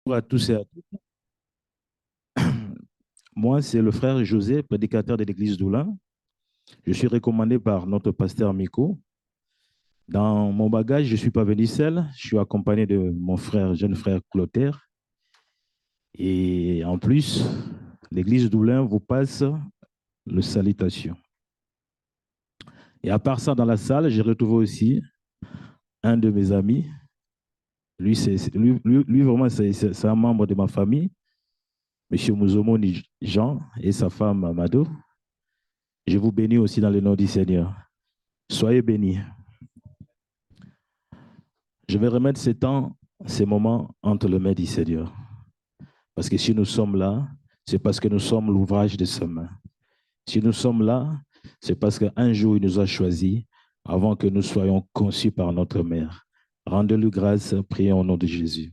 Bonjour à tous et à toutes. Moi, c'est le frère José, prédicateur de l'église d'Oulin. Je suis recommandé par notre pasteur Miko. Dans mon bagage, je ne suis pas venu seul. Je suis accompagné de mon frère, jeune frère Clotaire. Et en plus, l'église d'Oulin vous passe le salutation. Et à part ça, dans la salle, j'ai retrouvé aussi un de mes amis. Lui vraiment, c'est un membre de ma famille, M. Mouzomo Jean et sa femme Amado. Je vous bénis aussi dans le nom du Seigneur. Soyez bénis. Je vais remettre ces temps, ces moments entre les mains du Seigneur. Parce que si nous sommes là, c'est parce que nous sommes l'ouvrage de ses mains. Si nous sommes là, c'est parce qu'un jour, il nous a choisis avant que nous soyons conçus par notre mère. Rendez-lui grâce, prions au nom de Jésus.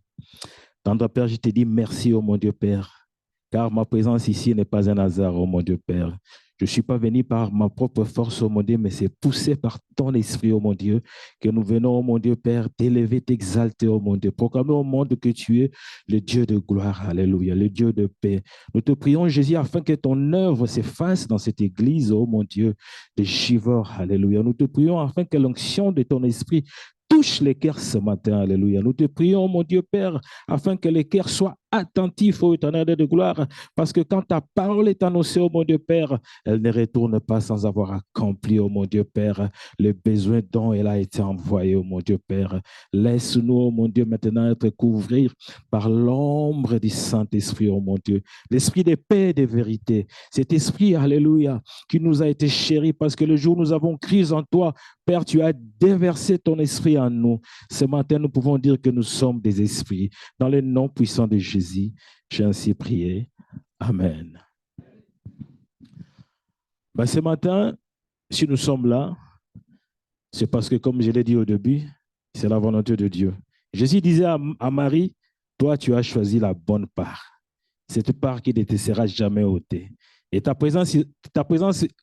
Tendre Père, je te dis merci, oh mon Dieu Père, car ma présence ici n'est pas un hasard, oh mon Dieu Père. Je ne suis pas venu par ma propre force, oh mon Dieu, mais c'est poussé par ton esprit, oh mon Dieu, que nous venons, oh mon Dieu Père, t'élever, t'exalter, oh mon Dieu, proclamer au monde que tu es le Dieu de gloire, alléluia, le Dieu de paix. Nous te prions, Jésus, afin que ton œuvre s'efface dans cette église, oh mon Dieu, de Chivor, alléluia. Nous te prions afin que l'onction de ton esprit touche les cœurs ce matin, alléluia. Nous te prions, mon Dieu Père, afin que les cœurs soient attentifs au éternel de gloire, parce que quand ta parole est annoncée, oh mon Dieu Père, elle ne retourne pas sans avoir accompli, oh mon Dieu Père, le besoin dont elle a été envoyée, oh mon Dieu Père. Laisse-nous, oh mon Dieu, maintenant être couverts par l'ombre du Saint-Esprit, oh mon Dieu, l'esprit de paix et de vérité, cet esprit, alléluia, qui nous a été chéri, parce que le jour où nous avons cru en toi, Père, tu as déversé ton esprit en nous. Ce matin, nous pouvons dire que nous sommes des esprits. Dans le nom puissant de Jésus, j'ai ainsi prié. Amen. Ce matin, si nous sommes là, c'est parce que, comme je l'ai dit au début, c'est la volonté de Dieu. Jésus disait à Marie, toi, tu as choisi la bonne part. Cette part qui ne te sera jamais ôtée. Et ta présence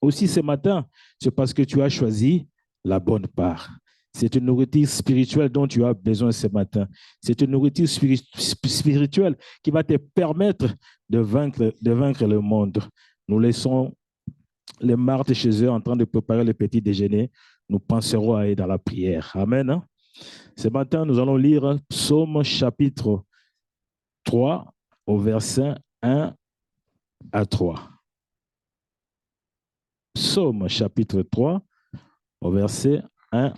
aussi ce matin, c'est parce que tu as choisi la bonne part. C'est une nourriture spirituelle dont tu as besoin ce matin. C'est une nourriture spirituelle qui va te permettre de vaincre le monde. Nous laissons les martes chez eux en train de préparer le petit déjeuner. Nous penserons à aller dans la prière. Amen. Ce matin, nous allons lire Psaume chapitre 3 au verset 1 à 3. Psaume chapitre 3 au verset 1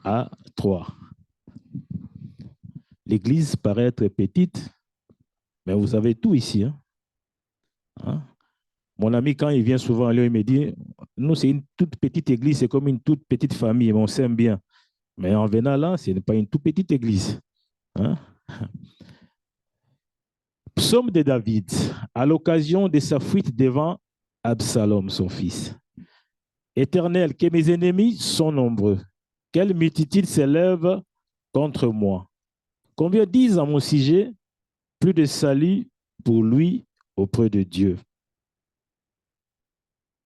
à 3. L'église paraît être petite, mais vous avez tout ici. Hein? Mon ami, quand il vient souvent, il me dit, nous, c'est une toute petite église, c'est comme une toute petite famille, mais on s'aime bien. Mais en venant là, ce n'est pas une toute petite église. Hein? Psaume de David, à l'occasion de sa fuite devant Absalom, son fils. Éternel, que mes ennemis sont nombreux. Quelle multitude s'élève contre moi. Combien disent à mon sujet, plus de salut pour lui auprès de Dieu.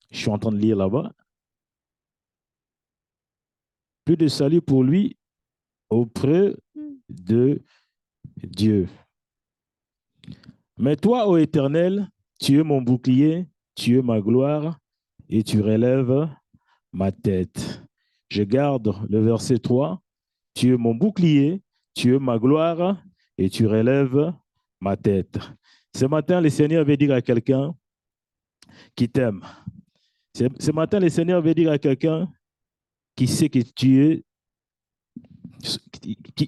Je suis en train de lire là-bas. Plus de salut pour lui auprès de Dieu. Mais toi, ô Éternel, tu es mon bouclier, tu es ma gloire et tu relèves ma tête. Je garde le verset 3. Tu es mon bouclier, tu es ma gloire et tu relèves ma tête. Ce matin, le Seigneur veut dire à quelqu'un qui t'aime. Ce matin, le Seigneur veut dire à quelqu'un qui sait que tu es,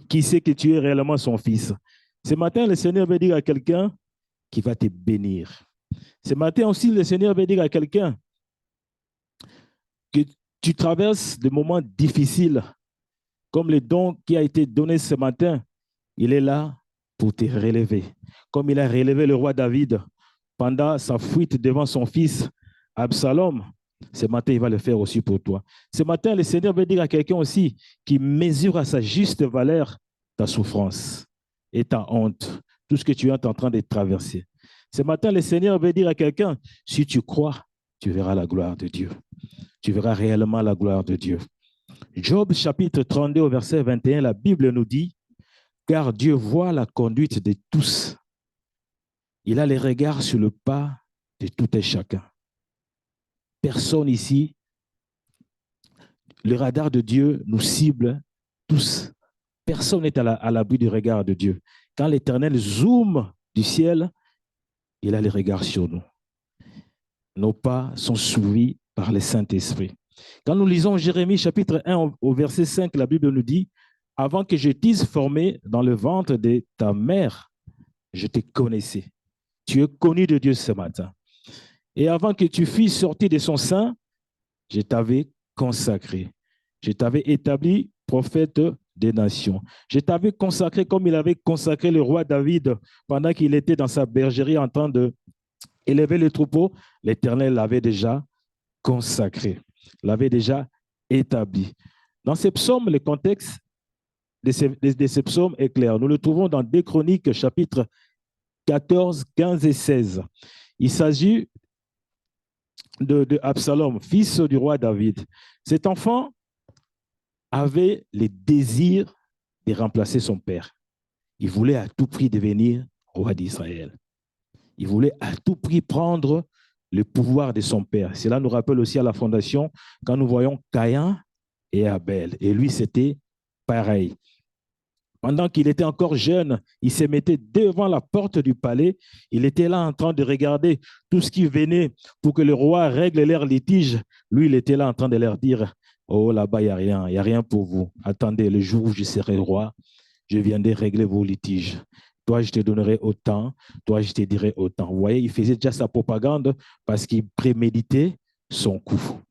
qui sait que tu es réellement son fils. Ce matin, le Seigneur veut dire à quelqu'un qui va te bénir. Ce matin aussi, le Seigneur veut dire à quelqu'un que tu traverses des moments difficiles, comme le don qui a été donné ce matin. Il est là pour te relever. Comme il a relevé le roi David pendant sa fuite devant son fils Absalom, ce matin, il va le faire aussi pour toi. Ce matin, le Seigneur veut dire à quelqu'un aussi qui mesure à sa juste valeur ta souffrance et ta honte, tout ce que tu es en train de traverser. Ce matin, le Seigneur veut dire à quelqu'un, si tu crois, tu verras la gloire de Dieu. Tu verras réellement la gloire de Dieu. Job chapitre 32 au verset 21, la Bible nous dit, car Dieu voit la conduite de tous Il a les regards sur le pas de tout un chacun. Personne ici, le radar de Dieu nous cible tous. Personne n'est à l'abri du regard de Dieu. Quand l'Éternel zoome du ciel, il a les regards sur nous. Nos pas sont suivis par le Saint-Esprit. Quand nous lisons Jérémie chapitre 1 au verset 5, la Bible nous dit, « Avant que je t'eusse formé dans le ventre de ta mère, je te connaissais. » Tu es connu de Dieu ce matin. Et avant que tu fusses sorti de son sein, je t'avais consacré. Je t'avais établi prophète des nations. Je t'avais consacré comme il avait consacré le roi David pendant qu'il était dans sa bergerie en train d'élever le troupeau. L'Éternel l'avait déjà consacré, l'avait déjà établi. Dans ces psaumes, le contexte de ces psaumes est clair. Nous le trouvons dans 2 Chroniques, chapitres 14, 15 et 16. Il s'agit de Absalom, fils du roi David. Cet enfant avait le désir de remplacer son père. Il voulait à tout prix devenir roi d'Israël. Il voulait à tout prix prendre le pouvoir de son père. Cela nous rappelle aussi à la fondation quand nous voyons Caïn et Abel. Et lui, c'était pareil. Pendant qu'il était encore jeune, il se mettait devant la porte du palais. Il était là en train de regarder tout ce qui venait pour que le roi règle leurs litiges. Lui, il était là en train de leur dire, « Oh, là-bas, il n'y a rien pour vous. Attendez, le jour où je serai roi, je viendrai régler vos litiges. Toi, je te donnerai autant. Toi, je te dirai autant. » Vous voyez, il faisait déjà sa propagande parce qu'il préméditait son coup.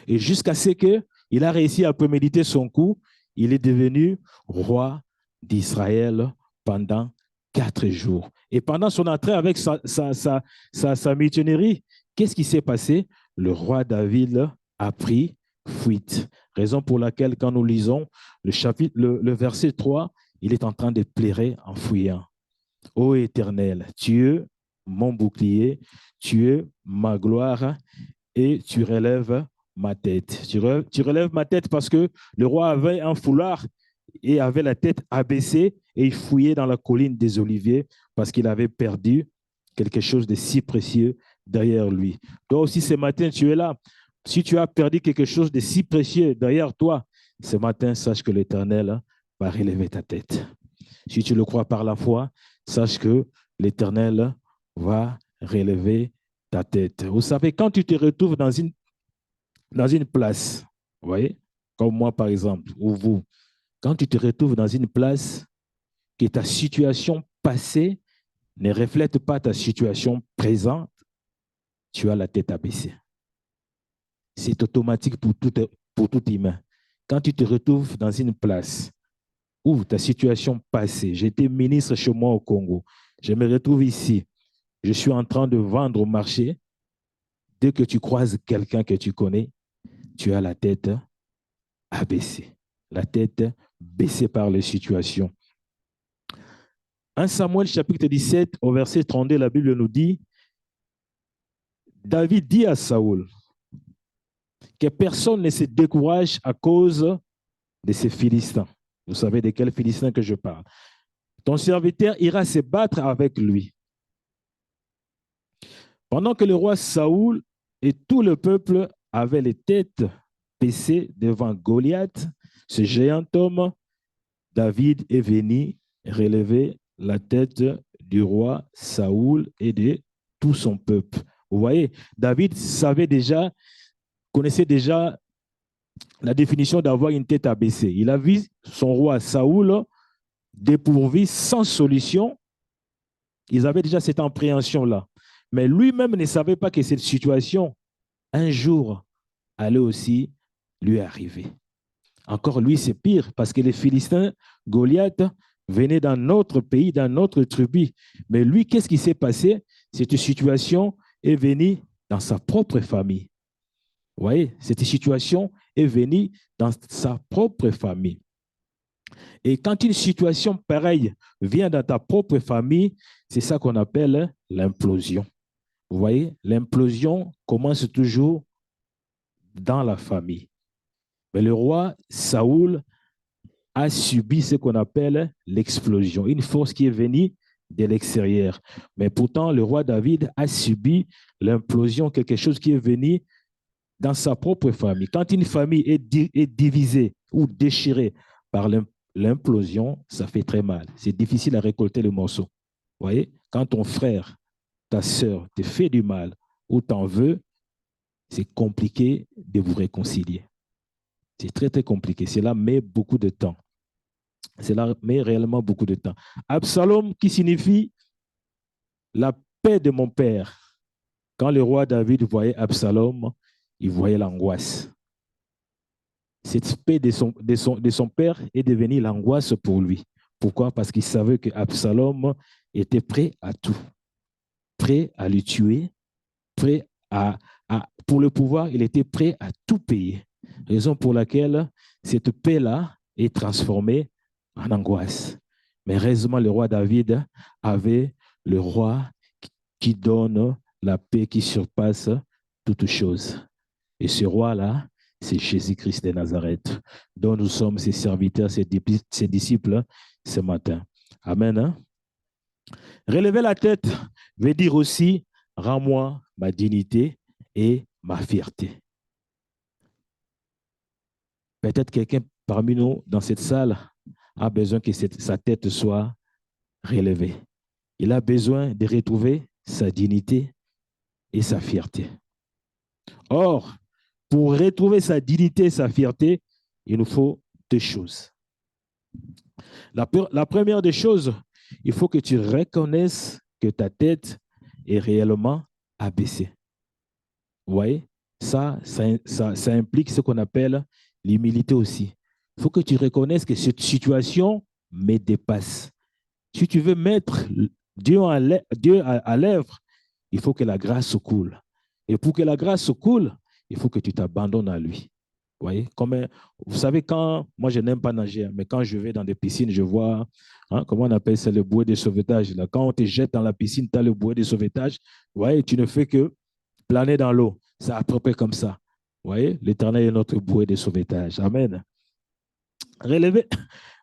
Et jusqu'à ce qu'il a réussi à préméditer son coup, il est devenu roi d'Israël pendant 4 jours. Et pendant son entrée avec sa mutinerie, qu'est-ce qui s'est passé? Le roi David a pris fuite. Raison pour laquelle, quand nous lisons le verset 3, il est en train de pleurer en fuyant. Ô Éternel, tu es mon bouclier, tu es ma gloire et tu relèves ma tête. Tu relèves ma tête parce que le roi avait un foulard et avait la tête abaissée et il fouillait dans la colline des Oliviers parce qu'il avait perdu quelque chose de si précieux derrière lui. Toi aussi, ce matin, tu es là. Si tu as perdu quelque chose de si précieux derrière toi, ce matin, sache que l'Éternel va relever ta tête. Si tu le crois par la foi, sache que l'Éternel va relever ta tête. Vous savez, quand tu te retrouves dans une place, vous voyez, comme moi par exemple, ou vous, quand tu te retrouves dans une place que ta situation passée ne reflète pas ta situation présente, tu as la tête abaissée. C'est automatique pour tout humain. Quand tu te retrouves dans une place où ta situation passée, j'étais ministre chez moi au Congo, je me retrouve ici, je suis en train de vendre au marché, dès que tu croises quelqu'un que tu connais, tu as la tête abaissée, la tête baissée par les situations. 1 Samuel chapitre 17 au verset 32, la Bible nous dit, David dit à Saoul que personne ne se décourage à cause de ces Philistins. Vous savez de quels Philistins que je parle. Ton serviteur ira se battre avec lui. Pendant que le roi Saoul et tout le peuple avaient les têtes baissées devant Goliath, ce géant homme, David est venu relever la tête du roi Saoul et de tout son peuple. Vous voyez, David connaissait déjà la définition d'avoir une tête abaissée. Il a vu son roi Saoul dépourvu, sans solution. Ils avaient déjà cette appréhension-là. Mais lui-même ne savait pas que cette situation, un jour, allait aussi lui arriver. Encore lui, c'est pire, parce que les Philistins, Goliath, venaient d'un autre pays, d'un autre tribu. Mais lui, qu'est-ce qui s'est passé? Cette situation est venue dans sa propre famille. Vous voyez, cette situation est venue dans sa propre famille. Et quand une situation pareille vient dans ta propre famille, c'est ça qu'on appelle l'implosion. Vous voyez, l'implosion commence toujours dans la famille. Mais le roi Saoul a subi ce qu'on appelle l'explosion. Une force qui est venue de l'extérieur. Mais pourtant, le roi David a subi l'implosion, quelque chose qui est venu dans sa propre famille. Quand une famille est divisée ou déchirée par l'implosion, ça fait très mal. C'est difficile à récolter le morceau. Vous voyez, quand ton frère, ta sœur te fait du mal ou t'en veut, c'est compliqué de vous réconcilier. C'est très, très compliqué. Cela met beaucoup de temps. Cela met réellement beaucoup de temps. Absalom, qui signifie la paix de mon père. Quand le roi David voyait Absalom, il voyait l'angoisse. Cette paix de son père est devenue l'angoisse pour lui. Pourquoi? Parce qu'il savait que Absalom était prêt à tout, prêt à le tuer, prêt pour le pouvoir, il était prêt à tout payer. Raison pour laquelle cette paix-là est transformée en angoisse. Mais heureusement, le roi David avait le roi qui donne la paix qui surpasse toute chose. Et ce roi-là, c'est Jésus-Christ de Nazareth, dont nous sommes ses serviteurs, ses disciples ce matin. Amen. Hein? Relever la tête veut dire aussi, rends-moi ma dignité et ma fierté. Peut-être quelqu'un parmi nous dans cette salle a besoin que sa tête soit relevée. Il a besoin de retrouver sa dignité et sa fierté. Or, pour retrouver sa dignité et sa fierté, il nous faut deux choses. La première des choses, il faut que tu reconnaisses que ta tête est réellement abaissée. Vous voyez, ça implique ce qu'on appelle l'humilité aussi. Il faut que tu reconnaisses que cette situation me dépasse. Si tu veux mettre Dieu à l'œuvre, il faut que la grâce coule. Et pour que la grâce coule, il faut que tu t'abandonnes à lui. Vous voyez, vous savez, moi je n'aime pas nager, mais quand je vais dans des piscines, je vois, comment on appelle ça, le bouée de sauvetage. Là. Quand on te jette dans la piscine, tu as le bouée de sauvetage. Vous voyez, tu ne fais que planer dans l'eau. C'est à peu près comme ça. Vous voyez, l'Éternel est notre bouée de sauvetage. Amen. Relever,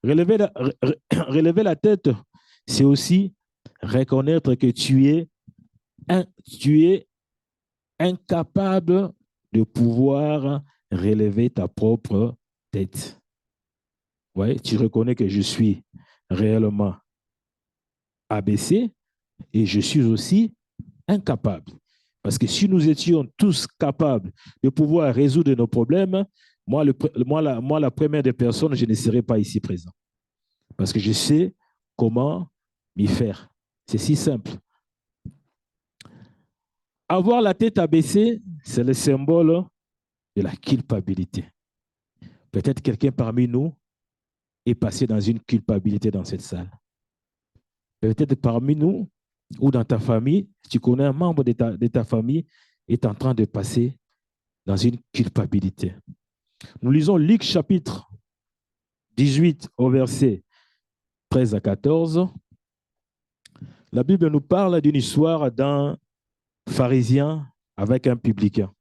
relever la tête, c'est aussi reconnaître que tu es incapable de pouvoir relever ta propre tête. Ouais, tu reconnais que je suis réellement abaissé et je suis aussi incapable. Parce que si nous étions tous capables de pouvoir résoudre nos problèmes, moi, la première des personnes, je ne serais pas ici présent. Parce que je sais comment m'y faire. C'est si simple. Avoir la tête abaissée, c'est le symbole de la culpabilité. Peut-être quelqu'un parmi nous est passé dans une culpabilité dans cette salle. Peut-être parmi nous ou dans ta famille, tu connais un membre de ta famille est en train de passer dans une culpabilité. Nous lisons Luc chapitre 18 au verset 13 à 14. La Bible nous parle d'une histoire d'un pharisien avec un publicain.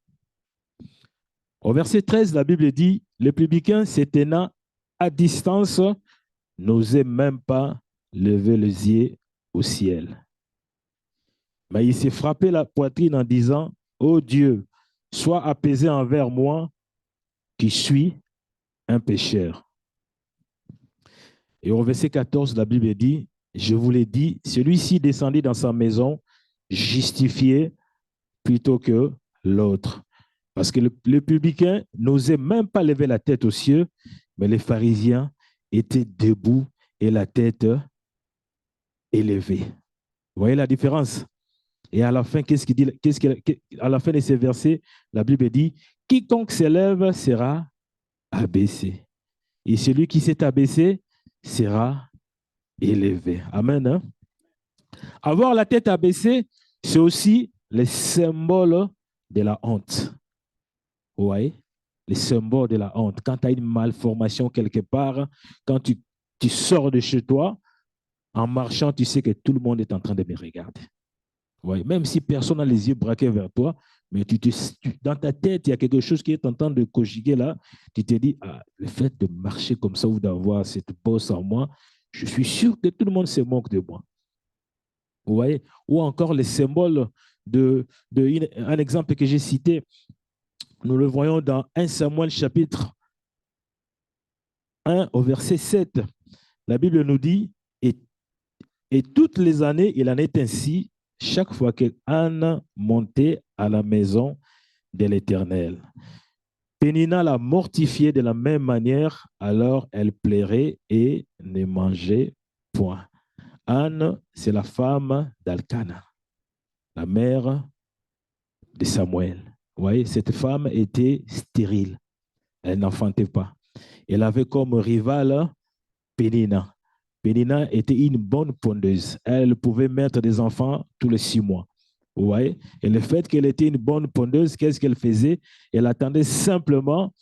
Au verset 13, la Bible dit, le publicain se tenant à distance n'osait même pas lever les yeux au ciel. Mais il s'est frappé la poitrine en disant, ô Dieu, sois apaisé envers moi qui suis un pécheur. Et au verset 14, la Bible dit, je vous l'ai dit, celui-ci descendit dans sa maison justifié plutôt que l'autre. Parce que le publicain n'osait même pas lever la tête aux cieux, mais les pharisiens étaient debout et la tête élevée. Vous voyez la différence? Et à la fin, qu'est-ce qu'il dit? À la fin de ces versets, la Bible dit, quiconque s'élève sera abaissé. Et celui qui s'est abaissé sera élevé. Amen. Hein? Avoir la tête abaissée, c'est aussi le symbole de la honte. Vous voyez? Les symboles de la honte. Quand tu as une malformation quelque part, quand tu sors de chez toi, en marchant, tu sais que tout le monde est en train de me regarder. Vous voyez? Même si personne n'a les yeux braqués vers toi, mais dans ta tête, il y a quelque chose qui est en train de conjuguer là. Tu te dis, ah, le fait de marcher comme ça ou d'avoir cette bosse en moi, je suis sûr que tout le monde se moque de moi. Vous voyez? Ou encore les symboles un exemple que j'ai cité, nous le voyons dans 1 Samuel chapitre 1 au verset 7. La Bible nous dit, et toutes les années, il en est ainsi, chaque fois que Anne montait à la maison de l'Éternel. Pénina l'a mortifiée de la même manière, alors elle plairait et ne mangeait point. Anne, c'est la femme d'Alcana, la mère de Samuel. Vous voyez, cette femme était stérile. Elle n'enfantait pas. Elle avait comme rivale Pénina. Pénina était une bonne pondeuse. Elle pouvait mettre des enfants tous les 6 mois. Vous voyez? Et le fait qu'elle était une bonne pondeuse, qu'est-ce qu'elle faisait? Elle attendait simplement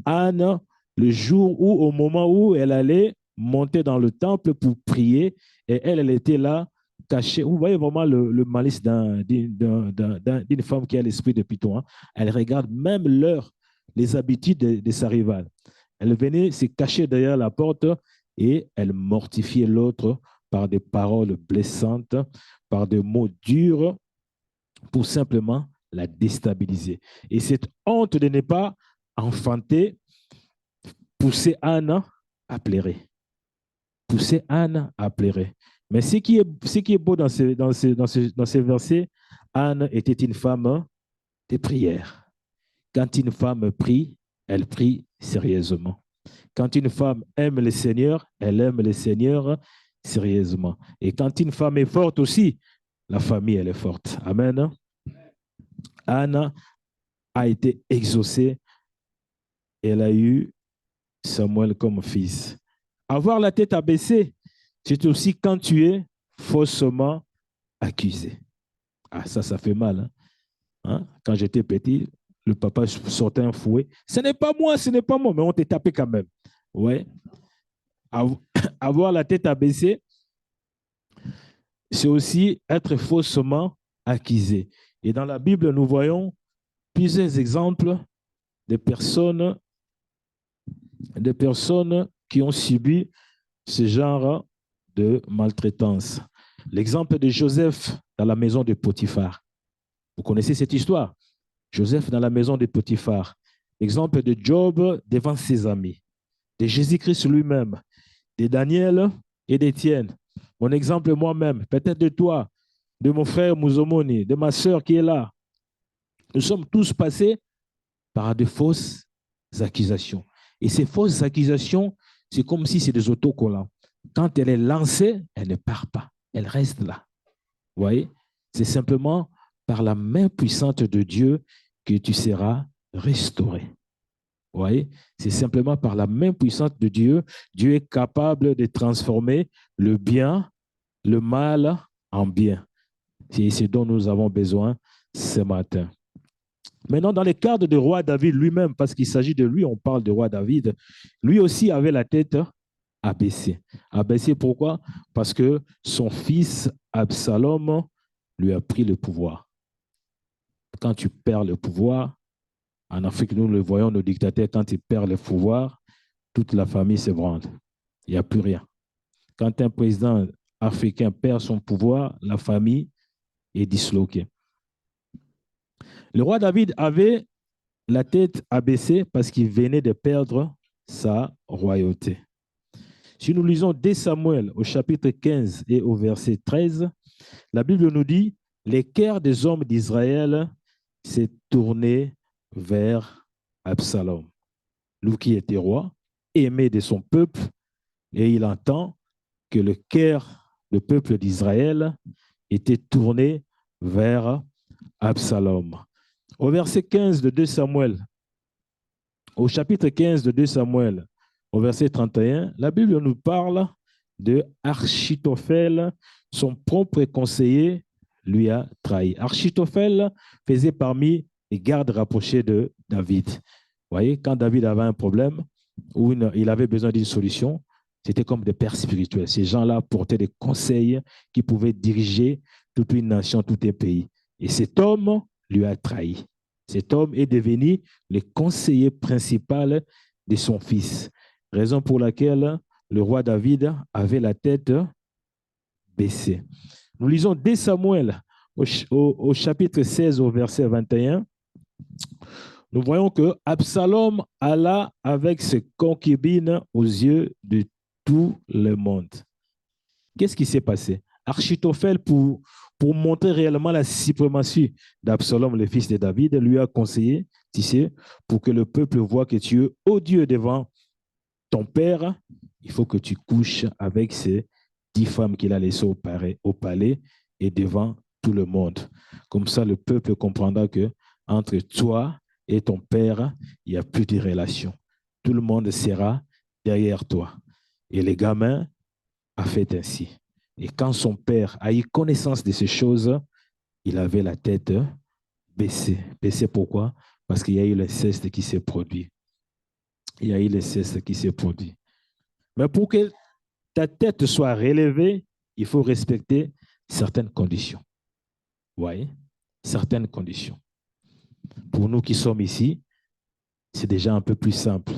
Anne le jour où, au moment où elle allait monter dans le temple pour prier, et elle était là, cachée. Vous voyez vraiment le malice d'une femme qui a l'esprit de Python. Hein? Elle regarde même l'heure, les habitudes de sa rivale. Elle venait se cacher derrière la porte et elle mortifiait l'autre par des paroles blessantes, par des mots durs pour simplement la déstabiliser. Et cette honte de ne pas enfanter poussait Anne à pleurer. Poussait Anne à pleurer. Mais ce qui est beau dans ces versets, Anne était une femme de prière. Quand une femme prie, elle prie sérieusement. Quand une femme aime le Seigneur, elle aime le Seigneur sérieusement. Et quand une femme est forte aussi, la famille, elle est forte. Amen. Anne a été exaucée. Elle a eu Samuel comme fils. Avoir la tête abaissée, c'est aussi quand tu es faussement accusé. Ah, ça fait mal. Hein? Hein? Quand j'étais petit, le papa sortait un fouet. Ce n'est pas moi, mais on t'a tapé quand même. Ouais. Avoir la tête abaissée, c'est aussi être faussement accusé. Et dans la Bible, nous voyons plusieurs exemples de personnes qui ont subi ce genre de maltraitance. L'exemple de Joseph dans la maison de Potiphar. Vous connaissez cette histoire? Joseph dans la maison de Potiphar. L'exemple de Job devant ses amis. De Jésus-Christ lui-même. De Daniel et d'Étienne. Mon exemple moi-même, peut-être de toi, de mon frère Mouzomoni, de ma sœur qui est là. Nous sommes tous passés par de fausses accusations. Et ces fausses accusations, c'est comme si c'est des autocollants. Quand elle est lancée, elle ne part pas. Elle reste là. Vous voyez? C'est simplement par la main puissante de Dieu que tu seras restauré. Vous voyez? C'est simplement par la main puissante de Dieu. Dieu est capable de transformer le bien, le mal en bien. C'est ce dont nous avons besoin ce matin. Maintenant, dans le cadre du roi David lui-même, parce qu'il s'agit de lui, on parle du roi David, lui aussi avait la tête abaissée. Abaissée pourquoi? Parce que son fils Absalom lui a pris le pouvoir. Quand tu perds le pouvoir, en Afrique, nous le voyons, nos dictateurs, quand ils perdent le pouvoir, toute la famille s'ébranle. Il n'y a plus rien. Quand un président africain perd son pouvoir, la famille est disloquée. Le roi David avait la tête abaissée parce qu'il venait de perdre sa royauté. Si nous lisons 2 Samuel au chapitre 15 et au verset 13, la Bible nous dit « Les cœurs des hommes d'Israël s'est tourné vers Absalom. » Lui qui était roi, aimé de son peuple, et il entend que le cœur du peuple d'Israël était tourné vers Absalom. Au verset 15 de 2 Samuel, au chapitre 15 de 2 Samuel, au verset 31, la Bible nous parle de Achitophel, son propre conseiller lui a trahi. Achitophel faisait parmi les gardes rapprochés de David. Vous voyez, quand David avait un problème ou il avait besoin d'une solution, c'était comme des pères spirituels. Ces gens-là portaient des conseils qui pouvaient diriger toute une nation, tout un pays. Et cet homme lui a trahi. Cet homme est devenu le conseiller principal de son fils. Raison pour laquelle le roi David avait la tête baissée. Nous lisons dès Samuel au chapitre 16, au verset 21. Nous voyons que Absalom alla avec ses concubines aux yeux de tout le monde. Qu'est-ce qui s'est passé? Achitophel, pour montrer réellement la suprématie d'Absalom, le fils de David, lui a conseillé, tu sais, pour que le peuple voit que tu es odieux devant ton père, il faut que tu couches avec ces 10 femmes qu'il a laissées au palais et devant tout le monde. Comme ça, le peuple comprendra que entre toi et ton père, il n'y a plus de relation. Tout le monde sera derrière toi. Et les gamins a fait ainsi. Et quand son père a eu connaissance de ces choses, il avait la tête baissée. Baissée pourquoi? Parce qu'il y a eu l'inceste qui s'est produit. Il y a eu l'inceste qui s'est produit. Mais pour que ta tête soit relevée, il faut respecter certaines conditions. Vous voyez? Certaines conditions. Pour nous qui sommes ici, c'est déjà un peu plus simple.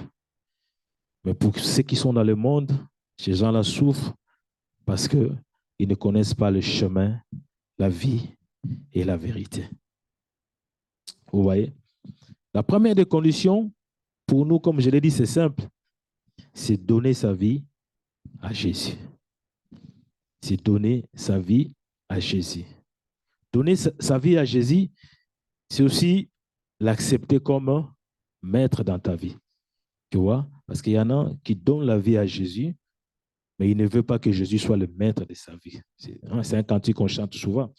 Mais pour ceux qui sont dans le monde, ces gens-là souffrent parce qu'ils ne connaissent pas le chemin, la vie et la vérité. Vous voyez? La première des conditions, pour nous, comme je l'ai dit, c'est simple. C'est donner sa vie à Jésus. C'est donner sa vie à Jésus. Donner sa vie à Jésus, c'est aussi l'accepter comme maître dans ta vie. Tu vois? Parce qu'il y en a qui donnent la vie à Jésus, mais il ne veut pas que Jésus soit le maître de sa vie. C'est un cantique qu'on chante souvent.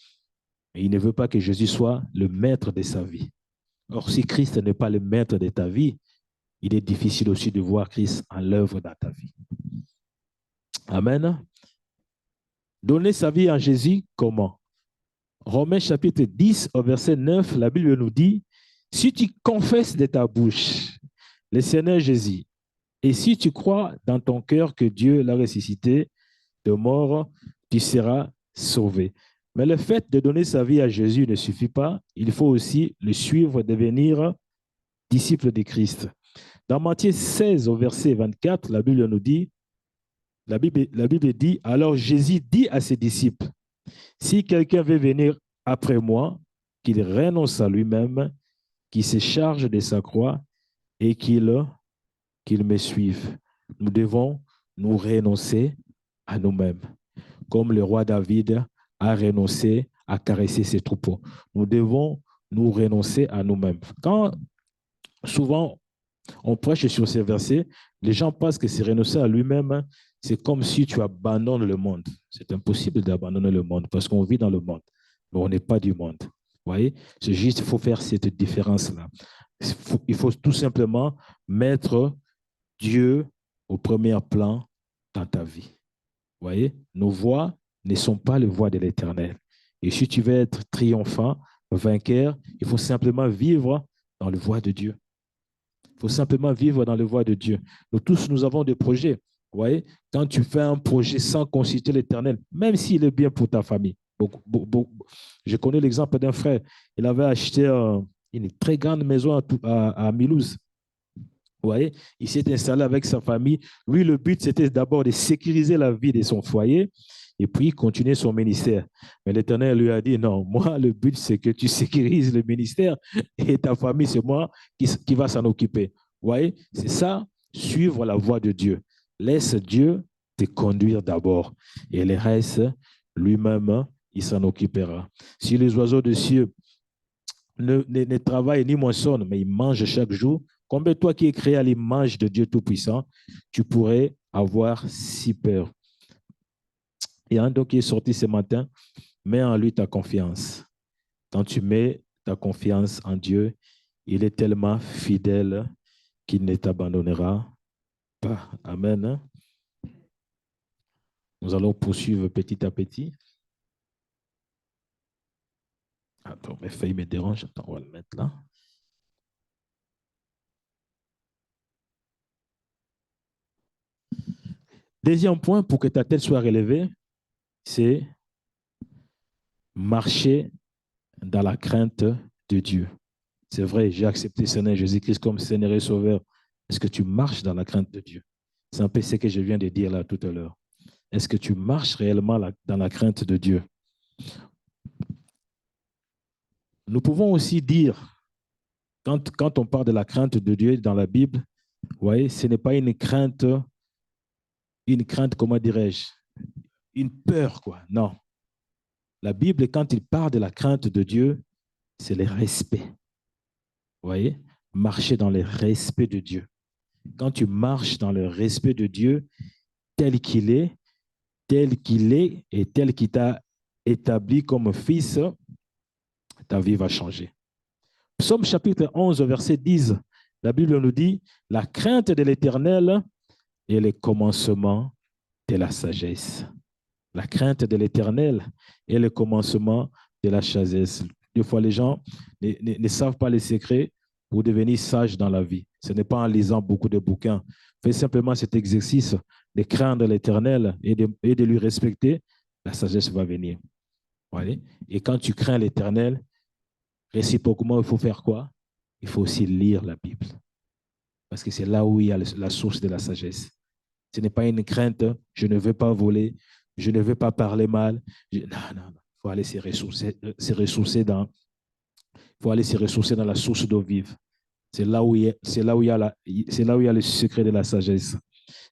Mais il ne veut pas que Jésus soit le maître de sa vie. Or, si Christ n'est pas le maître de ta vie, il est difficile aussi de voir Christ en l'œuvre dans ta vie. Amen. Donner sa vie à Jésus, comment? Romains chapitre 10, au verset 9, la Bible nous dit, si tu confesses de ta bouche le Seigneur Jésus, et si tu crois dans ton cœur que Dieu l'a ressuscité de mort, tu seras sauvé. Mais le fait de donner sa vie à Jésus ne suffit pas. Il faut aussi le suivre, devenir disciple de Christ. Dans Matthieu 16, au verset 24, la Bible nous dit, la Bible dit, alors Jésus dit à ses disciples, si quelqu'un veut venir après moi, qu'il renonce à lui-même, qu'il se charge de sa croix et qu'il me suive. Nous devons nous renoncer à nous-mêmes, comme le roi David a renoncé à caresser ses troupeaux. Nous devons nous renoncer à nous-mêmes. Quand souvent on prêche sur ces versets, les gens pensent que c'est renoncer à lui-même, c'est comme si tu abandonnes le monde. C'est impossible d'abandonner le monde parce qu'on vit dans le monde, mais on n'est pas du monde. Vous voyez? C'est juste, il faut faire cette différence-là. Il faut tout simplement mettre Dieu au premier plan dans ta vie. Vous voyez? Nos voies ne sont pas les voies de l'Éternel. Et si tu veux être triomphant, vainqueur, il faut simplement vivre dans la voie de Dieu. Il faut simplement vivre dans la voie de Dieu. Nous tous, nous avons des projets. Vous voyez, quand tu fais un projet sans consulter l'Éternel, même s'il est bien pour ta famille. Je connais l'exemple d'un frère. Il avait acheté une très grande maison à Milouz. Vous voyez, il s'est installé avec sa famille. Lui, le but, c'était d'abord de sécuriser la vie de son foyer et puis continuer son ministère. Mais l'Éternel lui a dit, non, moi, le but, c'est que tu sécurises le ministère et ta famille, c'est moi qui va s'en occuper. Vous voyez, c'est ça, suivre la voie de Dieu. Laisse Dieu te conduire d'abord et le reste, lui-même, il s'en occupera. Si les oiseaux de cieux ne travaillent ni moissonnent, mais ils mangent chaque jour, combien toi qui es créé à l'image de Dieu Tout-Puissant, tu pourrais avoir si peur. Il y a un donc qui est sorti ce matin, mets en lui ta confiance. Quand tu mets ta confiance en Dieu, il est tellement fidèle qu'il ne t'abandonnera pas. Amen. Nous allons poursuivre petit à petit. Attends, mes feuilles me dérangent. Attends, on va le mettre là. Deuxième point, pour que ta tête soit relevée, c'est marcher dans la crainte de Dieu. C'est vrai, j'ai accepté Seigneur Jésus-Christ comme Seigneur et Sauveur. Est-ce que tu marches dans la crainte de Dieu? C'est un peu ce que je viens de dire là tout à l'heure. Est-ce que tu marches réellement dans la crainte de Dieu? Nous pouvons aussi dire, quand on parle de la crainte de Dieu dans la Bible, vous voyez, ce n'est pas une crainte, comment dirais-je, une peur, quoi. Non. La Bible, quand il parle de la crainte de Dieu, c'est le respect. Vous voyez, marcher dans le respect de Dieu. Quand tu marches dans le respect de Dieu, tel qu'il est et tel qu'il t'a établi comme fils, ta vie va changer. Psaume chapitre 11, verset 10, la Bible nous dit, la crainte de l'Éternel est le commencement de la sagesse. La crainte de l'Éternel est le commencement de la sagesse. Des fois, les gens ne savent pas les secrets pour devenir sages dans la vie. Ce n'est pas en lisant beaucoup de bouquins. Fais simplement cet exercice de craindre l'Éternel et de lui respecter, la sagesse va venir. Voyez? Et quand tu crains l'Éternel, réciproquement, il faut faire quoi? Il faut aussi lire la Bible. Parce que c'est là où il y a la source de la sagesse. Ce n'est pas une crainte, je ne veux pas voler, je ne veux pas parler mal. Non, non, non. Il faut aller se ressourcer dans la source d'eau vive. C'est là où il y a le secret de la sagesse.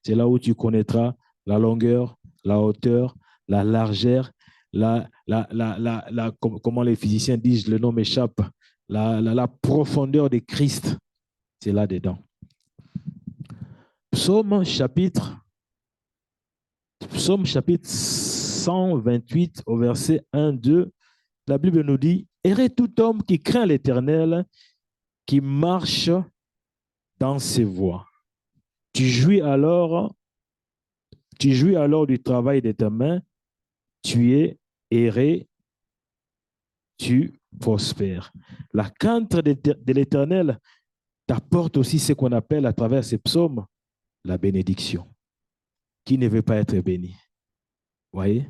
C'est là où tu connaîtras la longueur, la hauteur, la largeur, comment les physiciens disent, le nom m'échappe, la profondeur de Christ. C'est là-dedans. Psaume chapitre 128 au verset 1-2, la Bible nous dit, « Heureux tout homme qui craint l'Éternel, qui marche dans ses voies. Tu jouis alors du travail de ta main, tu es erré, tu prospères. » La crainte de l'Éternel t'apporte aussi ce qu'on appelle à travers ces psaumes la bénédiction. Qui ne veut pas être béni? Vous voyez?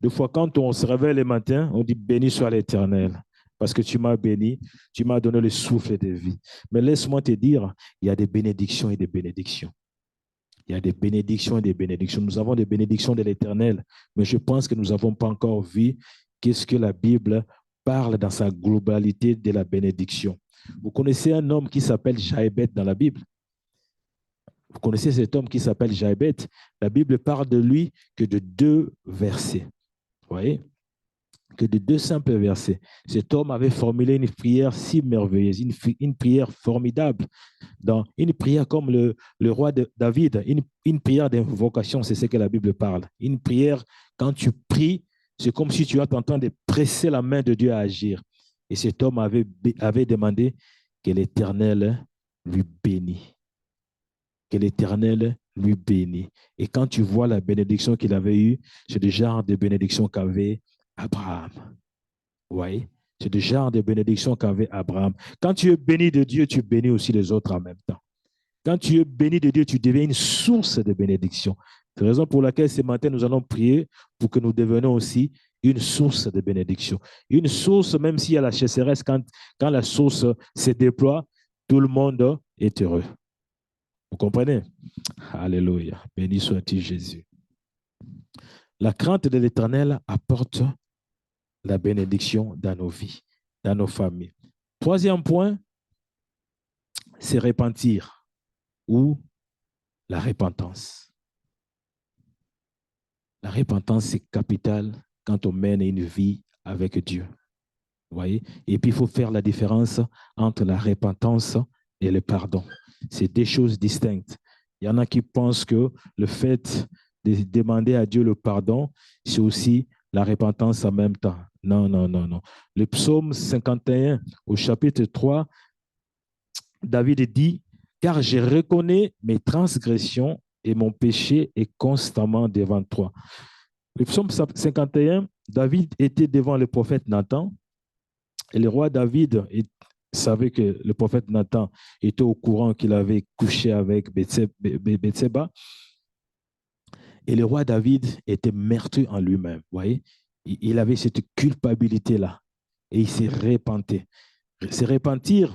Des fois, quand on se réveille le matin, on dit béni soit l'Éternel, parce que tu m'as béni, tu m'as donné le souffle de vie. Mais laisse-moi te dire, il y a des bénédictions et des bénédictions. Il y a des bénédictions et des bénédictions. Nous avons des bénédictions de l'Éternel, mais je pense que nous n'avons pas encore vu qu'est-ce que la Bible parle dans sa globalité de la bénédiction. Vous connaissez un homme qui s'appelle Jaébet dans la Bible? Vous connaissez cet homme qui s'appelle Jaébet? La Bible parle de lui que de 2 versets. Vous voyez? Que de 2 simples versets. Cet homme avait formulé une prière si merveilleuse, une prière formidable, une prière comme le roi David, une prière d'invocation, c'est ce que la Bible parle. Une prière, quand tu pries, c'est comme si tu es en train de presser la main de Dieu à agir. Et cet homme avait demandé que l'Éternel lui bénisse. Que l'Éternel lui bénisse. Et quand tu vois la bénédiction qu'il avait eue, c'est le genre de bénédiction qu'avait Abraham. Vous voyez? C'est le genre de bénédiction qu'avait Abraham. Quand tu es béni de Dieu, tu bénis aussi les autres en même temps. Quand tu es béni de Dieu, tu deviens une source de bénédiction. C'est la raison pour laquelle ce matin, nous allons prier pour que nous devenions aussi une source de bénédiction. Une source, même s'il y a la sécheresse, quand la source se déploie, tout le monde est heureux. Vous comprenez? Alléluia. Béni soit-il Jésus. La crainte de l'Éternel apporte la bénédiction dans nos vies, dans nos familles. 3e point, c'est repentir ou la repentance. La repentance, c'est capital quand on mène une vie avec Dieu. Vous voyez? Et puis, il faut faire la différence entre la repentance et le pardon. C'est 2 choses distinctes. Il y en a qui pensent que le fait de demander à Dieu le pardon, c'est aussi la repentance en même temps. Non, non, non, non. Le psaume 51, au chapitre 3, David dit, « Car je reconnais mes transgressions et mon péché est constamment devant toi. » Le psaume 51, David était devant le prophète Nathan. Et le roi David savait que le prophète Nathan était au courant qu'il avait couché avec Bethseba. Et le roi David était meurtri en lui-même. Voyez, il avait cette culpabilité-là. Et il s'est repenti. Se repentir,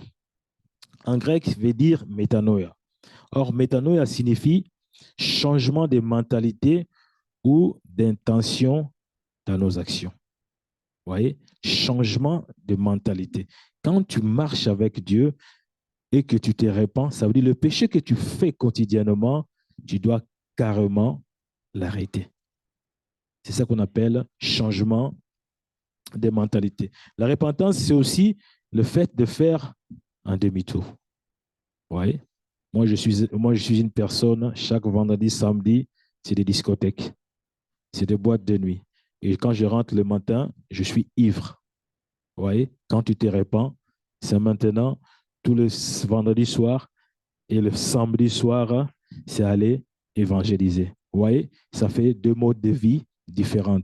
en grec, veut dire métanoïa. Or, métanoïa signifie changement de mentalité ou d'intention dans nos actions. voyez, changement de mentalité. Quand tu marches avec Dieu et que tu te répands, ça veut dire le péché que tu fais quotidiennement, tu dois carrément l'arrêter. C'est ça qu'on appelle changement de mentalité. La repentance, c'est aussi le fait de faire un demi-tour. Vous voyez? Moi, je suis une personne, chaque vendredi, samedi, c'est des discothèques, c'est des boîtes de nuit. Et quand je rentre le matin, je suis ivre. Vous voyez? Quand tu te répands, c'est maintenant, tous les vendredis soirs et le samedi soir, c'est aller évangéliser. Vous voyez? Ça fait deux modes de vie différents.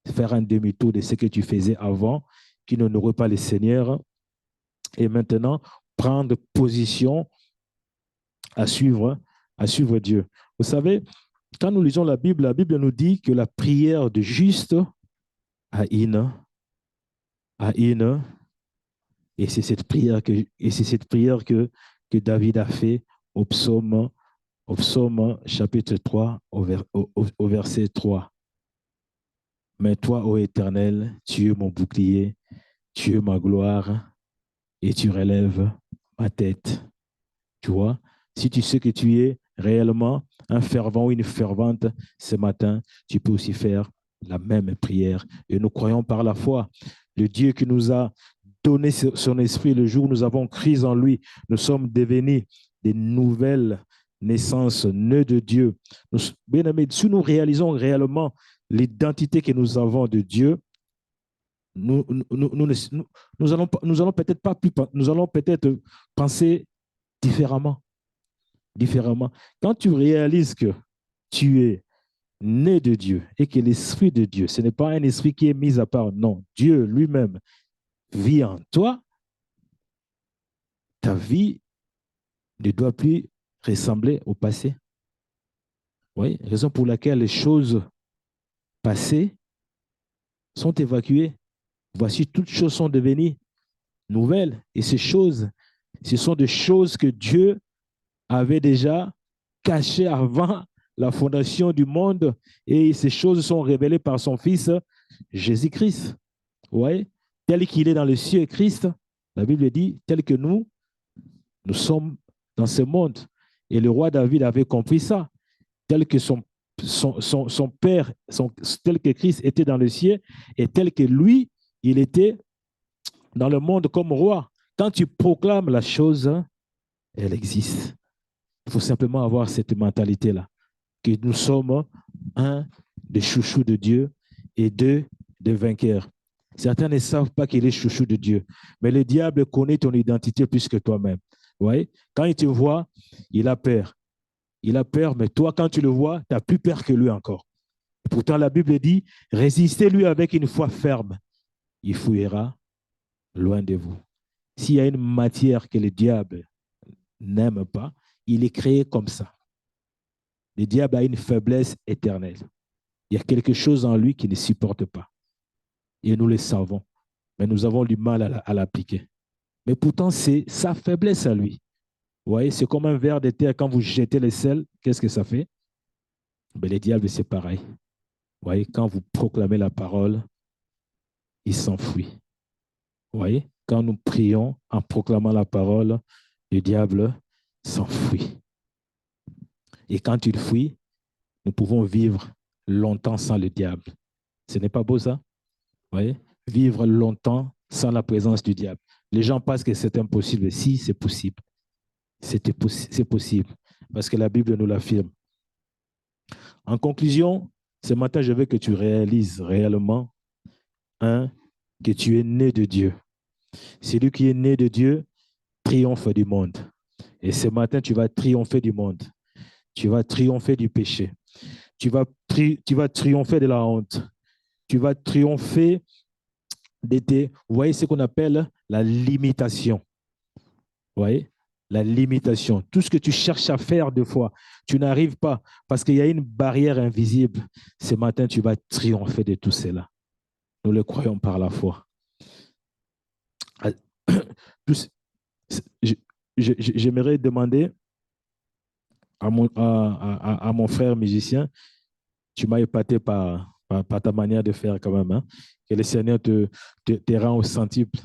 Faire un demi-tour de ce que tu faisais avant, qui n'honorait pas le Seigneur, et maintenant prendre position à suivre, à suivre Dieu. Vous savez, quand nous lisons la Bible nous dit que la prière de juste a une, et c'est cette prière que David a fait au psaume chapitre 3, au verset 3. Mais toi, ô Éternel, tu es mon bouclier, tu es ma gloire, et tu relèves ma tête. Tu vois, si tu sais que tu es réellement un fervent ou une fervente ce matin, tu peux aussi faire la même prière. Et nous croyons par la foi, le Dieu qui nous a donné son esprit le jour où nous avons cru en lui, nous sommes devenus des nouvelles naissances, nés de Dieu. Bien aimés, si nous réalisons réellement l'identité que nous avons de Dieu, nous allons peut-être pas plus, nous allons peut-être penser différemment. Différemment. Quand tu réalises que tu es né de Dieu et que l'Esprit de Dieu, ce n'est pas un esprit qui est mis à part, non, Dieu lui-même vit en toi, ta vie ne doit plus ressembler au passé. Oui, raison pour laquelle les choses passées sont évacuées. Voici, toutes choses sont devenues nouvelles. Et ces choses, ce sont des choses que Dieu avait déjà cachées avant la fondation du monde, et ces choses sont révélées par son Fils Jésus-Christ. Ouais, tel qu'il est dans le ciel, Christ, la Bible dit, tel que nous sommes dans ce monde. Et le roi David avait compris ça, tel que son père, tel que Christ était dans le ciel, et tel que lui, il était dans le monde comme roi. Quand tu proclames la chose, elle existe. Il faut simplement avoir cette mentalité-là, que nous sommes un des chouchous de Dieu et deux des vainqueurs. Certains ne savent pas qu'il est chouchou de Dieu, mais le diable connaît ton identité plus que toi-même. Ouais? Quand il te voit, il a peur. Il a peur, mais toi, quand tu le vois, tu n'as plus peur que lui encore. Pourtant, la Bible dit, résistez-lui avec une foi ferme. Il fuira loin de vous. S'il y a une matière que le diable n'aime pas, il est créé comme ça. Le diable a une faiblesse éternelle. Il y a quelque chose en lui qui ne supporte pas. Et nous le savons. Mais nous avons du mal à l'appliquer. Mais pourtant, c'est sa faiblesse à lui. Vous voyez, c'est comme un verre de terre, quand vous jetez le sel, qu'est-ce que ça fait? Ben, le diable, c'est pareil. Vous voyez, quand vous proclamez la parole, il s'enfuit. Vous voyez, quand nous prions en proclamant la parole, le diable s'enfuit. Et quand il fuit, nous pouvons vivre longtemps sans le diable. Ce n'est pas beau ça? Vous voyez? Vivre longtemps sans la présence du diable. Les gens pensent que c'est impossible. Si, c'est possible. C'est possible. Parce que la Bible nous l'affirme. En conclusion, ce matin, je veux que tu réalises réellement, que tu es né de Dieu. Celui qui est né de Dieu triomphe du monde. Et ce matin, tu vas triompher du monde. Tu vas triompher du péché. Tu vas triompher de la honte. Tu vas triompher vous voyez ce qu'on appelle la limitation. Vous voyez? La limitation. Tout ce que tu cherches à faire deux fois, tu n'arrives pas parce qu'il y a une barrière invisible. Ce matin, tu vas triompher de tout cela. Nous le croyons par la foi. J'aimerais demander à mon frère musicien, tu m'as épaté par par ta manière de faire quand même. Hein. Que le Seigneur te rend au centuple.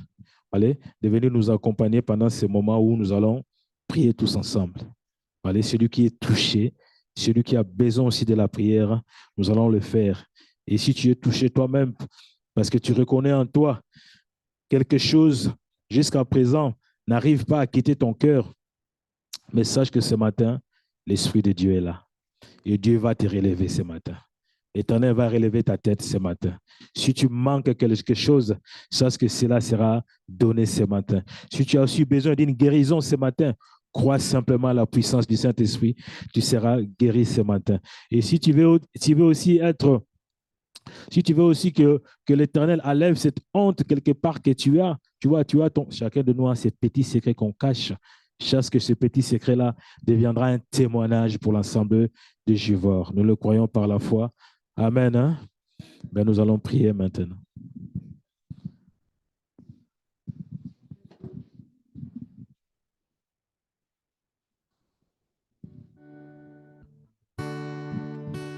Allez, de venir nous accompagner pendant ces moments où nous allons prier tous ensemble. Allez, celui qui est touché, celui qui a besoin aussi de la prière, nous allons le faire. Et si tu es touché toi-même, parce que tu reconnais en toi quelque chose jusqu'à présent n'arrive pas à quitter ton cœur, mais sache que ce matin, l'Esprit de Dieu est là. Et Dieu va te relever ce matin. L'Éternel va relever ta tête ce matin. Si tu manques quelque chose, sache que cela sera donné ce matin. Si tu as aussi besoin d'une guérison ce matin, crois simplement à la puissance du Saint-Esprit, tu seras guéri ce matin. Et si tu veux aussi être, si tu veux aussi que l'Éternel enlève cette honte quelque part que tu vois, chacun de nous a ces petits secrets qu'on cache. Chaque que ce petit secret-là deviendra un témoignage pour l'ensemble de Juvor. Nous le croyons par la foi. Amen. Hein? Ben, nous allons prier maintenant.